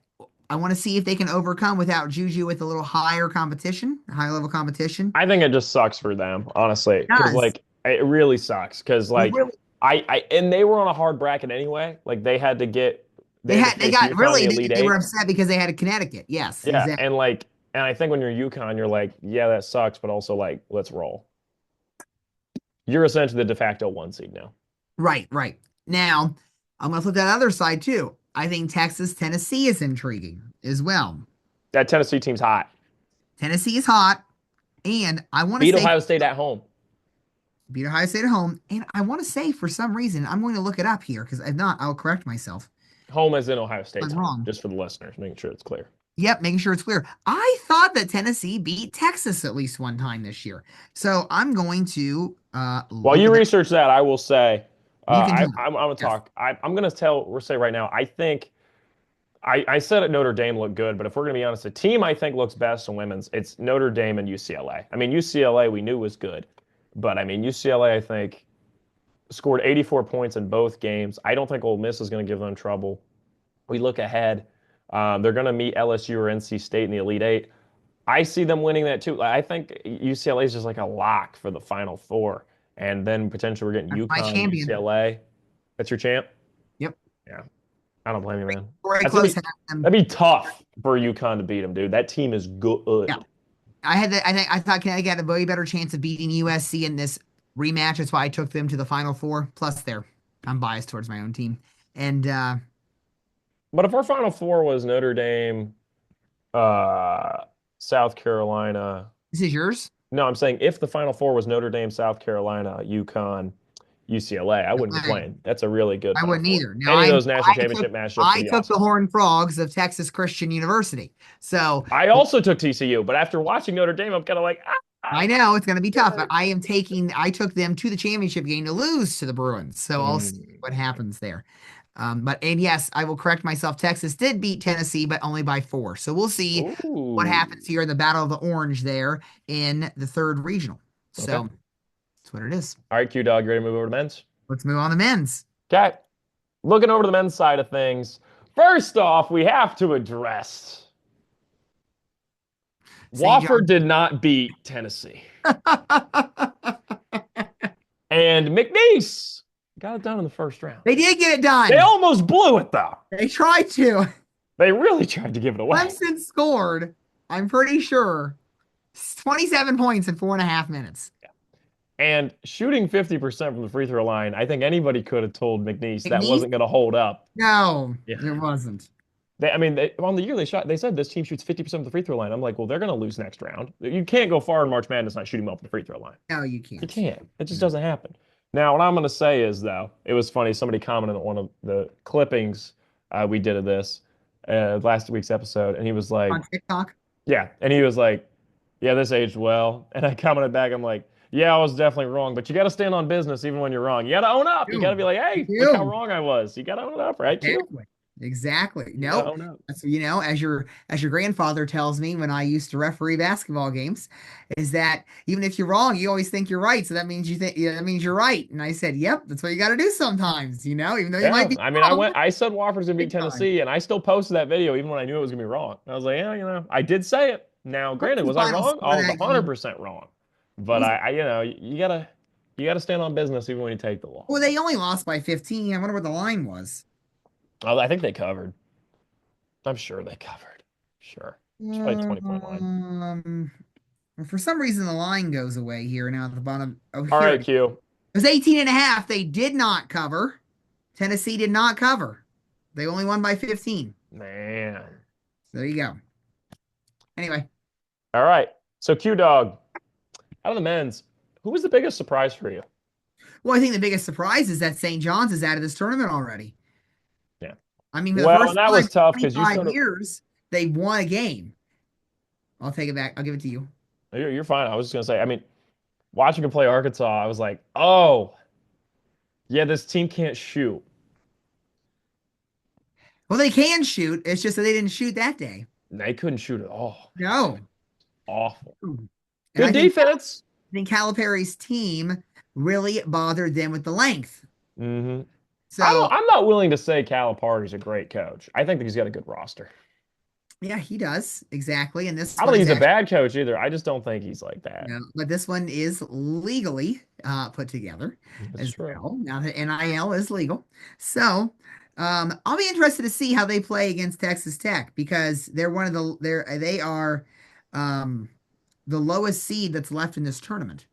want to see if they can overcome without Juju with a little higher competition, high level competition. I think it just sucks for them, honestly, It because does. like it really sucks. Because It like really, and they were on a hard bracket anyway. Like they had to they face got UConn in really, the Elite they were Eight. upset because they had a Connecticut. Yes, Yeah, exactly. and I think when you're UConn, you're like, yeah, that sucks, but also like, let's roll. You're essentially the de facto one seed now. Right, right. Now, I'm going to flip that other side too. I think Texas, Tennessee is intriguing as well. That Tennessee team's hot. Tennessee is hot, and I want to Beat say Ohio State at home. beat Ohio State at home. And I want to say for some reason, I'm going to look it up here because if not, I'll correct myself. Home as in Ohio State's I'm home, wrong. just for the listeners, making sure it's clear. Yep, making sure it's clear. I thought that Tennessee beat Texas at least one time this year. So I'm going to While look you at that. research that, I will say, You can tell. I'm gonna Yes. talk. I'm gonna tell. We'll say right now. I think I said it Notre Dame looked good, but if we're going to be honest, the team I think looks best in women's, it's Notre Dame and UCLA. I mean, UCLA we knew was good, but I mean, UCLA I think scored 84 points in both games. I don't think Ole Miss is going to give them trouble. We look ahead. They're going to meet LSU or NC State in the Elite Eight. I see them winning that too. I think UCLA is just like a lock for the Final Four, and then potentially we're getting That's my UConn, champion. UCLA. That's your champ. Yep. Yeah, I don't blame you, man. Very That's close. that'd be tough for UConn to beat them, dude. That team is good. Yeah. I thought Connecticut had a way better chance of beating USC in this rematch. That's why I took them to the Final Four. Plus, I'm biased towards my own team. And But if our Final Four was Notre Dame, uh, South Carolina. this is yours. No, I'm saying if the Final Four was Notre Dame, South Carolina, UConn, UCLA, I wouldn't be playing. That's a really good I Final wouldn't Four. either. Now, Any of those national championship matchups would I be took awesome. the Horned Frogs of Texas Christian University. So I also took TCU, but after watching Notre Dame, I'm kind of like, I know it's going to be tough, but I took them to the championship game to lose to the Bruins. So I'll see what happens there. And yes, I will correct myself. Texas did beat Tennessee, but only by 4. So we'll see what happens here in the Battle of the Orange there in the third regional. So Okay. that's what it is. All right, Q Dog, you ready to move over to men's? Let's move on to men's. Okay. Looking over to the men's side of things. First off, we have to address St. Wofford did not beat Tennessee. And McNeese got it done in the first round. They did get it done. They almost blew it, though. They tried to. They really tried to give it away. Clemson scored, I'm pretty sure, 27 points in 4.5 minutes. And shooting 50% from the free throw line, I think anybody could have told McNeese that wasn't going to hold up. No, Yeah. it wasn't. On the year they said this team shoots 50% of the free throw line. I'm like, well, they're going to lose next round. You can't go far in March Madness not shooting them up the free throw line. No, you can't. You can't. It just doesn't happen. Now, what I'm going to say is, though, it was funny. Somebody commented on one of the clippings we did of this last week's episode, and he was like, On TikTok? yeah. And he was like, yeah, this aged well. And I commented back, I'm like, yeah, I was definitely wrong, but you got to stand on business even when you're wrong. You got to own up. You got to be like, hey, look how wrong I was. You got to own up, right? Exactly. No, that's as your grandfather tells me when I used to referee basketball games, is that even if you're wrong, you always think you're right. So that means that means you're right. And I said, yep, that's what you got to do sometimes. Even though you might be. I said Wofford's gonna beat Tennessee, and I still posted that video even when I knew it was gonna be wrong. I was like, yeah, I did say it. Now, granted, was I wrong? I was 100% wrong. But you gotta stand on business even when you take the loss. Well, they only lost by 15. I wonder what the line was. Oh, I think they covered. I'm sure they covered. Sure. It's probably 20-point line. For some reason, the line goes away here now at the bottom. All right, Q. It was 18.5. They did not cover. Tennessee did not cover. They only won by 15. Man. There you go. Anyway. All right. So, Q Dog, out of the men's, who was the biggest surprise for you? Well, I think the biggest surprise is that St. John's is out of this tournament already. Yeah. I mean, that was tough because you 5 years they won a game. I'll take it back. I'll give it to you. You're fine. I was just gonna say, watching him play Arkansas, I was like, oh, yeah, this team can't shoot. Well, they can shoot. It's just that they didn't shoot that day. They couldn't shoot at all. No. Awful. Good defense. I think Calipari's team really bothered them with the length. Mm-hmm. So I'm not willing to say Calipari's a great coach. I think that he's got a good roster. Yeah, he does. Exactly. And this I don't think he's a bad coach either. I just don't think he's like that. No, but this one is legally put together as well. Now the NIL is legal. So I'll be interested to see how they play against Texas Tech because they're they are the lowest seed that's left in this tournament.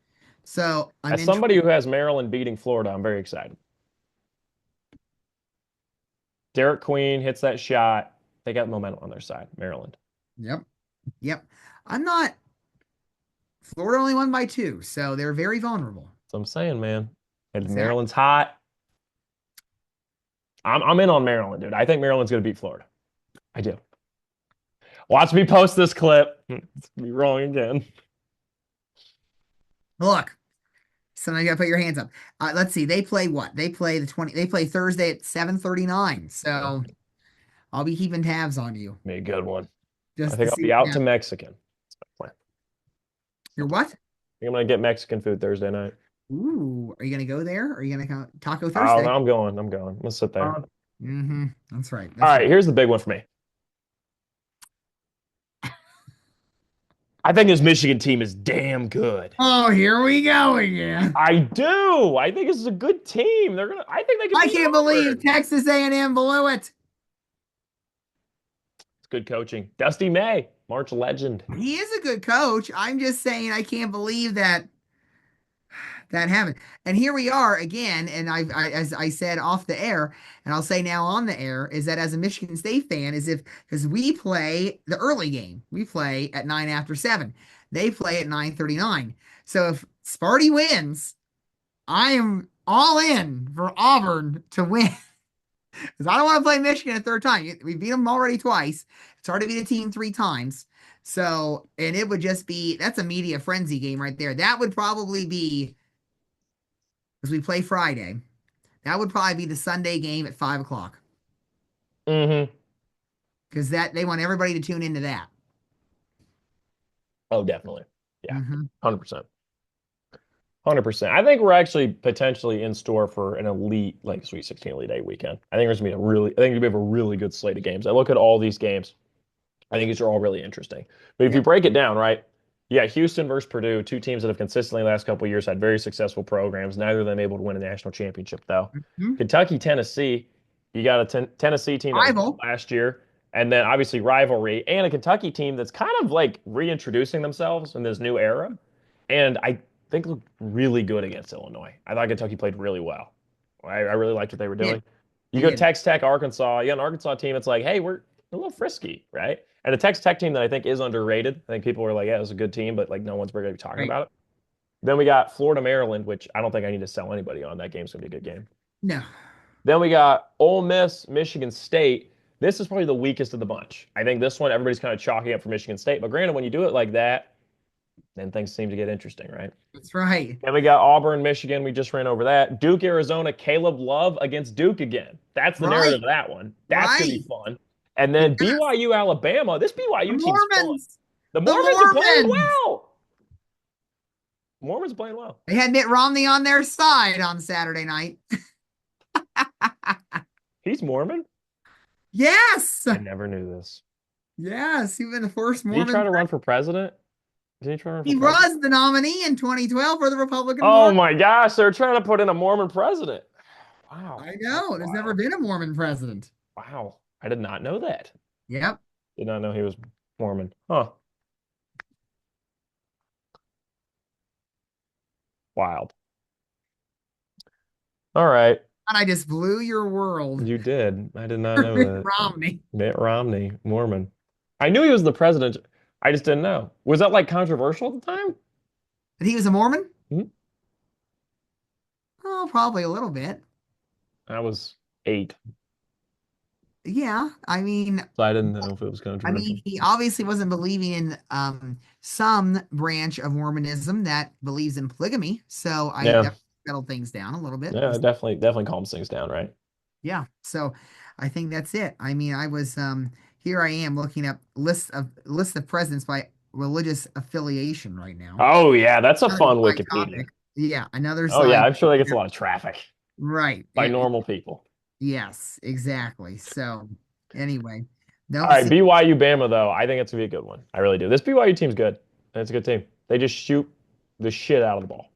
So as somebody who has Maryland beating Florida, I'm very excited. Derek Queen hits that shot. They got momentum on their side, Maryland. Yep. I'm not. Florida only won by 2, so they're very vulnerable. That's what I'm saying, man. And exactly. Maryland's hot. I'm in on Maryland, dude. I think Maryland's going to beat Florida. I do. Watch me post this clip. It's gonna be wrong again. Look. Somebody got to put your hands up. Let's see. They play what? They play Thursday at 7:39. So I'll be keeping tabs on you Be a good one. I just to think I'll see be what out to happens. Mexican. That's my plan. You're what? I think I'm gonna get Mexican food Thursday night. Ooh, are you gonna go there? Or are you gonna come Taco Oh no, Thursday? I'm going. I'm going. Let's sit there. That's right. All That's right, right. here's the big one for me. I think this Michigan team is damn good. Oh, here we go again. I do. I think this is a good team. They're gonna. I think they can I beat can't believe Auburn. Texas A&M blew it. It's good coaching. Dusty May, March legend. He is a good coach. I'm just saying I can't believe that happened. And here we are again. And as I said off the air, and I'll say now on the air, is that as a Michigan State fan, is if because we play the early game, we play at 9 after 7. They play at 9:39. So if Sparty wins, I am all in for Auburn to win. Because I don't want to play Michigan a third time. We beat them already twice. It's hard to beat a team 3 times. So, and it would just be that's a media frenzy game right there. That would probably be because we play Friday. That would probably be the Sunday game at 5 o'clock Mm-hmm. because that they want everybody to tune into that. Oh, definitely. Yeah, Hmm 100%. 100%. I think we're actually potentially in store for an elite, like Sweet 16 Elite Eight weekend. I think there's gonna be a really, I think we have a really good slate of games. I look at all these games. I think these are all really interesting. But if you Yep. break it down, right? Yeah, Houston versus Purdue, two teams that have consistently the last couple of years had very successful programs. Neither of them able to win a national championship, though. Mhm. Kentucky, Tennessee, you got a Tennessee team that was good Rival. last year, and then obviously rivalry, and a Kentucky team that's kind of like reintroducing themselves in this new era. And I think looked really good against Illinois. I thought Kentucky played really well. I really liked what they were Did doing. You they go did. Texas Tech, Arkansas. You got an Arkansas team. It's like, hey, we're a little frisky, right? And a Texas Tech team that I think is underrated. I think people are like, yeah, it's a good team, but like no one's really talking Right. about it. Then we got Florida, Maryland, which I don't think I need to sell anybody on. That game's gonna be a good game. No. Then we got Ole Miss, Michigan State. This is probably the weakest of the bunch. I think this one everybody's kind of chalking up for Michigan State. But granted, when you do it like that, then things seem to get interesting, right? That's right. And we got Auburn, Michigan. We just ran over that. Duke, Arizona, Caleb Love against Duke again. That's the narrative Right. of that one. That's going to be Right. fun. And Yeah. then BYU, Alabama. This The BYU team's fun. Mormons. The The Mormons are playing Mormons. well. Mormons playing well. They had Mitt Romney on their side on Saturday night. He's Mormon? Yes. I never knew this. Yes. Even the first Did he Mormon. try to run for president? Did he try to run for He president? was the nominee in 2012 for the Republican Oh Party. my gosh, they're trying to put in a Mormon president. Wow. I That's know. There's never wild. been a Mormon president. Wow. I did not know that. Yep. Did not know he was Mormon. Huh. Wild. All right. And I just blew your world. You did. I did not know Mitt that. Romney. Mitt Romney, Mormon. I knew he was the president. I just didn't know. Was that like controversial at the time? That he was a Mormon? Hmm? Oh, probably a little bit. I was 8, Yeah. so I didn't know if it was controversial. He obviously wasn't believing in some branch of Mormonism that believes in polygamy. So I Yeah, definitely settled things down a little bit. yeah, definitely calms things down, right? Yeah. So I think that's it. I was here I am looking up list of presidents by religious affiliation right now. Oh yeah, that's a Another fun side Wikipedia. topic. Yeah, another Oh yeah, side. I'm sure that gets a lot of traffic Right. by normal people. Yes, exactly. So anyway, All don't right, see. BYU Bama though, I think it's gonna be a good one. I really do. This BYU team's good. It's a good team. They just shoot the shit out of the ball.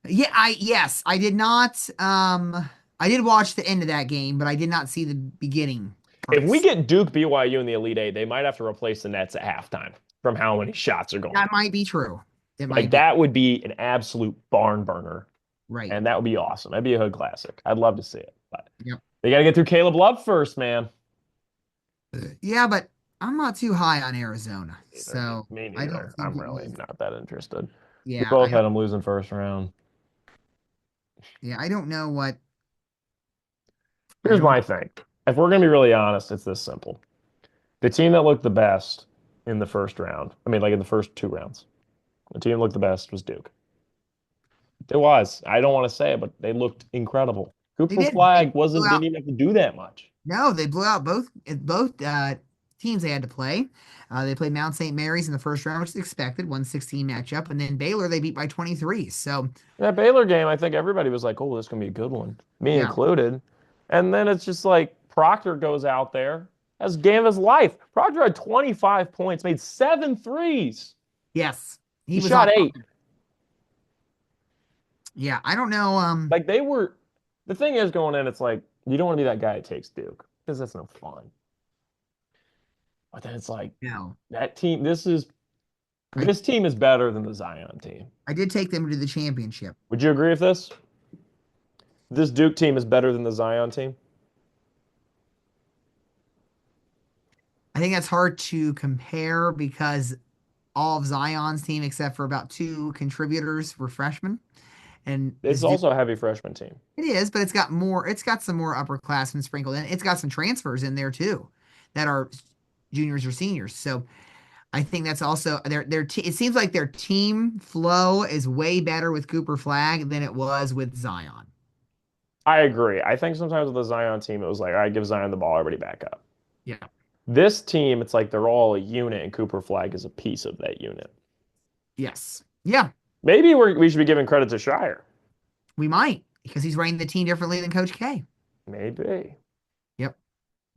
Yeah, yes, I did not I did watch the end of that game, but I did not see the beginning If we parts. get Duke BYU in the Elite Eight, they might have to replace the Nets at halftime from how many shots are going. That might be true. It Like might be that would be an absolute barn burner, right. and that would be awesome. That'd be a hood classic. I'd love to see it, but Yep. they got to get through Caleb Love first, man. Yeah, but I'm not too high on Arizona. So Me I don't neither. think I'm it really will. not that interested. We Yeah, both had them losing first round. I don't know what I Here's don't my thing. If we're gonna be really honest, it's this simple. The team that looked the best in the first round, I mean, like in the first 2 rounds, the team that looked the best was Duke. It was. I don't want to say it, but they looked incredible. They Cooper did. They Flag blew didn't out. even have to do that much. No, they blew out both teams they had to play. They played Mount St. Mary's in the first round, which is expected, 116 matchup, and then Baylor they beat by 23. So That Baylor game, I think everybody was like, "Oh, this is gonna be a good one," me yeah, included. And then it's just like Proctor goes out there, has game of his life. Proctor had 25 points, made 7 threes. yes, He he was on. shot 8. Yeah, I don't know. Like they were. The thing is, going in, it's like you don't want to be that guy that takes Duke because that's no fun. But then it's like No, that team. I This team is better than the Zion team. I did take them to the championship. Would you agree with this? This Duke team is better than the Zion team. I think that's hard to compare because all of Zion's team, except for about two contributors, were freshmen, and It's this Duke also a heavy freshman team. it is, but it's got more. It's got some more upperclassmen sprinkled in. It's got some transfers in there too, that are juniors or seniors. So I think that's also it seems like their team flow is way better with Cooper Flag than it was with Zion. I agree. I think sometimes with the Zion team, it was like, all right, give Zion the ball, everybody back up. Yeah. This team, it's like they're all a unit, and Cooper Flag is a piece of that unit. Yes. Yeah. Maybe we should be giving credit to Shire. We might because he's running the team differently than Coach K. Maybe. Yep.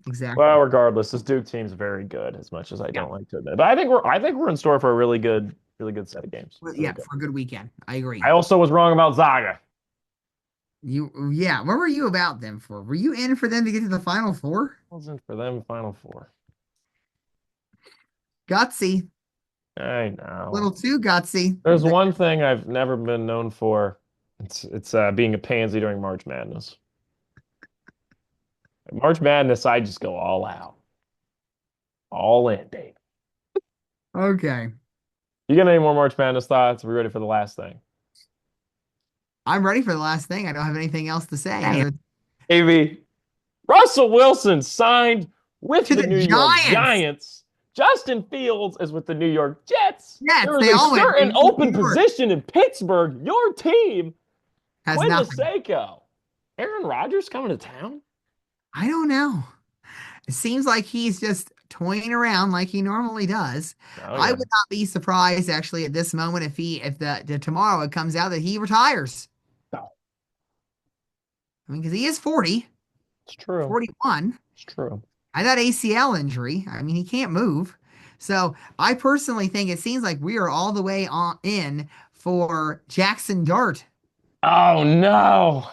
Exactly. Well, regardless, this Duke team's very good, as much as I Yeah. don't like to admit. But I think we're in store for a really good set of games. Well, Really yeah, good. for a good weekend. I agree. I also was wrong about Zaga. Yeah. What were you about them for? Were you in for them to get to the Final Four? Wasn't for them Final Four. Gutsy. I A know. little too gutsy. There's one thing I've never been known for. It's being a pansy during March Madness. March Madness, I just go all out, all in, babe. Okay. You got any more March Madness thoughts? Are we ready for the last thing? I'm ready for the last thing. I don't have anything else to say. AV, Russell Wilson signed with To the the New York Giants. Giants. Justin Fields is with the New York Jets. Yes, There is they a all went certain to open New York. position in Pittsburgh. Your team, Has Quinn nothing. Laseko. Aaron Rodgers coming to town? I don't know. It seems like he's just toying around like he normally does. Oh, I yeah. would not be surprised actually at this moment if the tomorrow it comes out that he retires. No, I mean, because he is 40, it's true. 41. It's true. I got ACL injury. I mean, he can't move. So I personally think it seems like we are all the way on in for Jackson Dart. Oh no.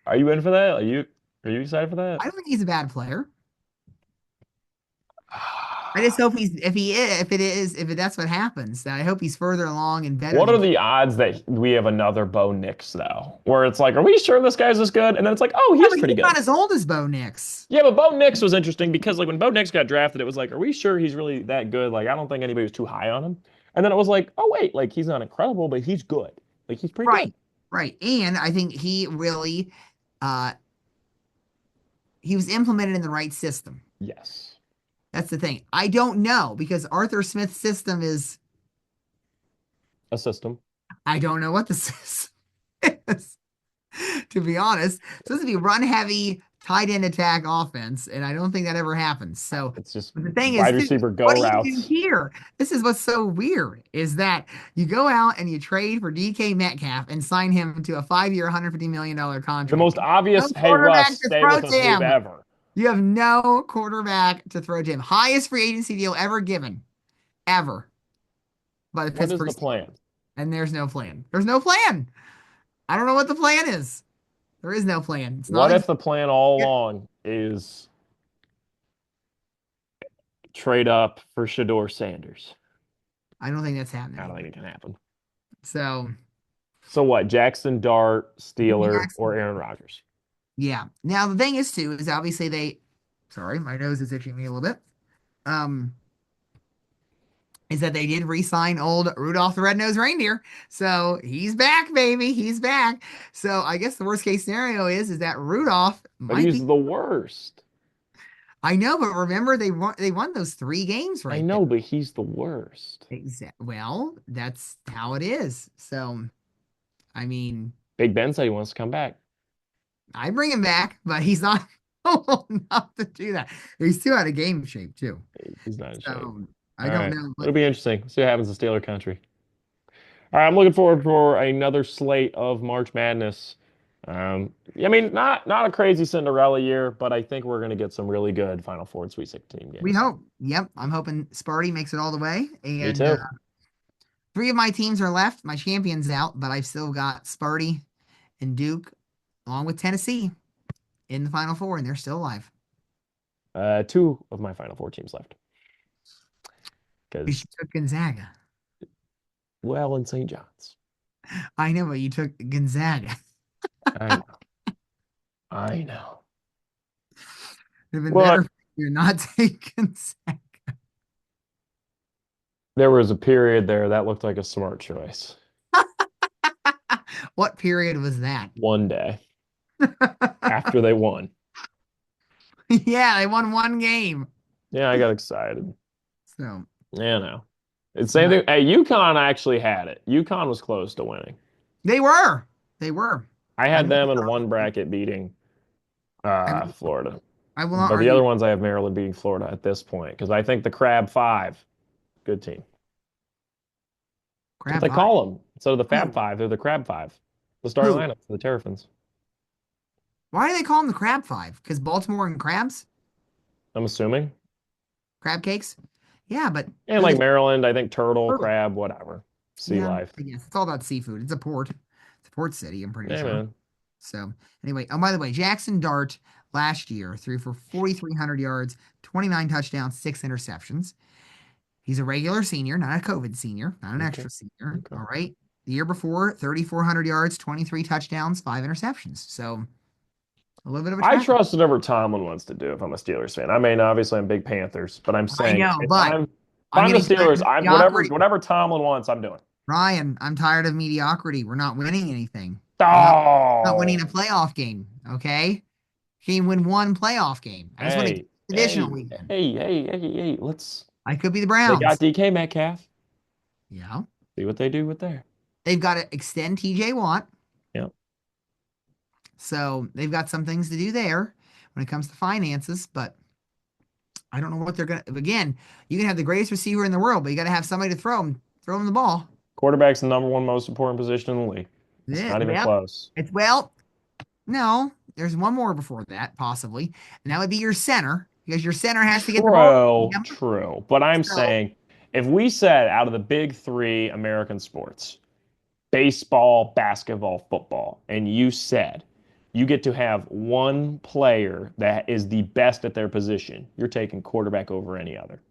Are you in for that? Are you excited for that? I don't think he's a bad player. I just hope if that's what happens, I hope he's further along and better What than are the odds that we have another Bo Nix though? Where it's like, are we sure this guy's this good? And then it's like, oh, yeah, he's but pretty he's not good. as old as Bo Nix. Yeah, but Bo Nix was interesting because like when Bo Nix got drafted, it was like, are we sure he's really that good? Like, I don't think anybody was too high on him. And then it was like, oh wait, like he's not incredible, but he's good. Like he's pretty good. Right. Right. And I think he really uh he was implemented in the right system. Yes. That's the thing. I don't know because Arthur Smith's system is A system. I don't know what the system is, to be honest. It's supposed to be run heavy, tight end attack offense, and I don't think that ever happens. So It's just but the thing is, wide dude, receiver go what do you do routes. here? This is what's so weird is that you go out and you trade for DK Metcalf and sign him to a 5-year, $150 million contract. The most obvious, No hey quarterback Russ, to stay throw with us to move him. ever. You have no quarterback to throw to him. Highest free agency deal ever given, ever by the What is Pittsburgh the Steelers. plan? And there's no plan. There's no plan. I don't know what the plan is. There is no plan. It's What not. if the plan all along is trade up for Shador Sanders? I don't think that's I happening. don't think it can happen. So So what? Jackson Dart, Steeler, Jackson. or Aaron Rodgers? Yeah. Now the thing is too is obviously sorry, my nose is itching me a little bit. Is that they did re-sign old Rudolph the Red-Nosed Reindeer. So he's back, baby. He's back. So I guess the worst case scenario is that Rudolph But might he's be. the worst. I know, but remember they won those 3 games I right know, but he's the worst. there. Well, that's how it is. So I mean, Big Ben said he wants to come back. I bring him back, but he's not old enough to do that. He's too out of game shape too. He's not in shape. So I All don't right. know, but It'll be interesting. See what happens in Steeler country. All right, I'm looking forward for another slate of March Madness. I mean, not a crazy Cinderella year, but I think we're going to get some really good Final Four and Sweet 16 we games. hope. Yep, I'm hoping Sparty makes it all the way. Me And too. three of my teams are left. My champion's out, but I've still got Sparty and Duke, along with Tennessee, in the Final Four, and they're still alive. Two of my Final Four teams left You because, took Gonzaga. well, in St. John's. I know, but you took Gonzaga. I know. I know. It'd have been better Look, if you not take Gonzaga. there was a period there that looked like a smart choice. What period was that? One day after they won. Yeah, they won one game. Yeah, I got excited. So, Yeah, no. It's same but thing. Hey, UConn actually had it. UConn was close to winning. they were. They were. I I had will, them in one bracket beating I will, Florida. I will not But the argue. other ones I have Maryland beating Florida at this point because I think the Crab Five, good team. That's what Crab they pie. call them. Instead of the Fab Who? Five, they're the Crab Five. The starting Who? lineup for the Terrapins. Why do they call them the Crab Five? Because Baltimore and crabs? I'm assuming. Crab cakes? Yeah, but And who like they Maryland, I think turtle, turtle? crab, whatever. Sea Yeah, life. I guess it's all about seafood. It's a port. It's a port city, I'm pretty Hey, sure. man. So anyway, oh by the way, Jackson Dart last year threw for 4,300 yards, 29 touchdowns, 6 interceptions. He's a regular senior, not a COVID senior, not an Okay. extra senior. Okay. All right. The year before, 3,400 yards, 23 touchdowns, 5 interceptions. So a little bit of a I track. trust whatever Tomlin wants to do if I'm a Steelers fan. I mean, obviously I'm a big Panthers, but I'm I saying know, if but I'm I'm the getting tired Steelers, of I'm mediocrity. whatever Tomlin wants, I'm doing. Ryan, I'm tired of mediocrity. We're not winning anything. We're not winning a Oh, playoff game. Okay. Can win one playoff game. I just want to get hey, the divisional hey, weekend. hey. Let's. I could be the They got Browns. DK Metcalf. Yeah. See what they do with there. They've got to extend TJ Watt. Yeah. So they've got some things to do there when it comes to finances, but I don't know what they're going to. Again, you can have the greatest receiver in the world, but you got to have somebody to throw him the ball. Quarterback's the number one most important position in the league. It's Yeah, not even yep. close. Well, no, there's one more before that, possibly. And that would be your center, because your center has to get the ball. True, Yep. true. But I'm So saying if we said out of the big three American sports, baseball, basketball, football, and you said you get to have one player that is the best at their position, you're taking quarterback over any other.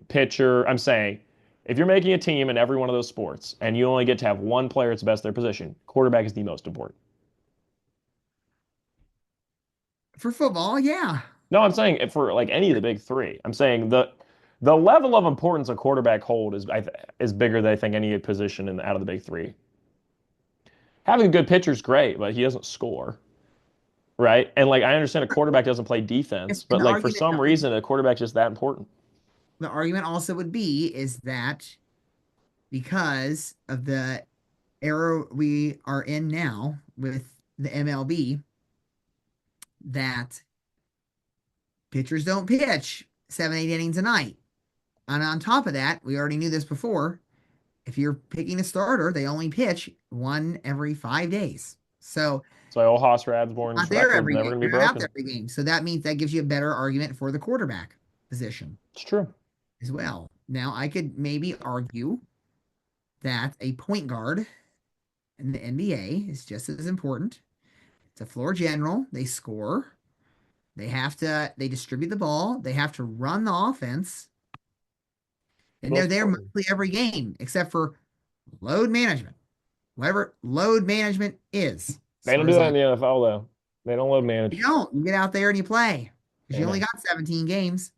Pitcher, I'm saying if you're making a team in every one of those sports and you only get to have one player that's best at their position, quarterback is the most important. for football, yeah. No, I'm saying for like any of the big three. I'm saying the level of importance a quarterback hold is bigger than I think any position in out of the big three. Having a good pitcher is great, but he doesn't score, right? And like I understand a quarterback doesn't play defense, And but like for some reason a quarterback's just that important. the argument also would be is that because of the era we are in now with the MLB, that pitchers don't pitch 7, 8 innings a night. And on top of that, we already knew this before. If you're picking a starter, they only pitch one every 5 days. So So old Hoss Radbourn's not there record's every never game. gonna be They're not out broken. there every game. So that means that gives you a better argument for the quarterback position It's true. as well. Now, I could maybe argue that a point guard in the NBA is just as important. It's a floor general. They score. They distribute the ball. They have to run the offense. And they're Most there important. mostly every game, except for load management. Whatever load management is, as They don't far do as that in the NFL though. They don't load you manage. don't. You get out there and you play. Because you only Amen. got 17 games.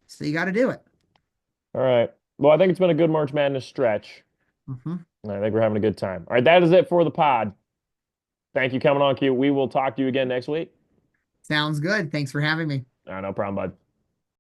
So you got to do it. All right. Well, I think it's been a good March Madness stretch. Mhm. And I think we're having a good time. All right, that is it for the pod. Thank you coming on, Q. We will talk to you again next week. Sounds good. Thanks for having me. No problem, bud.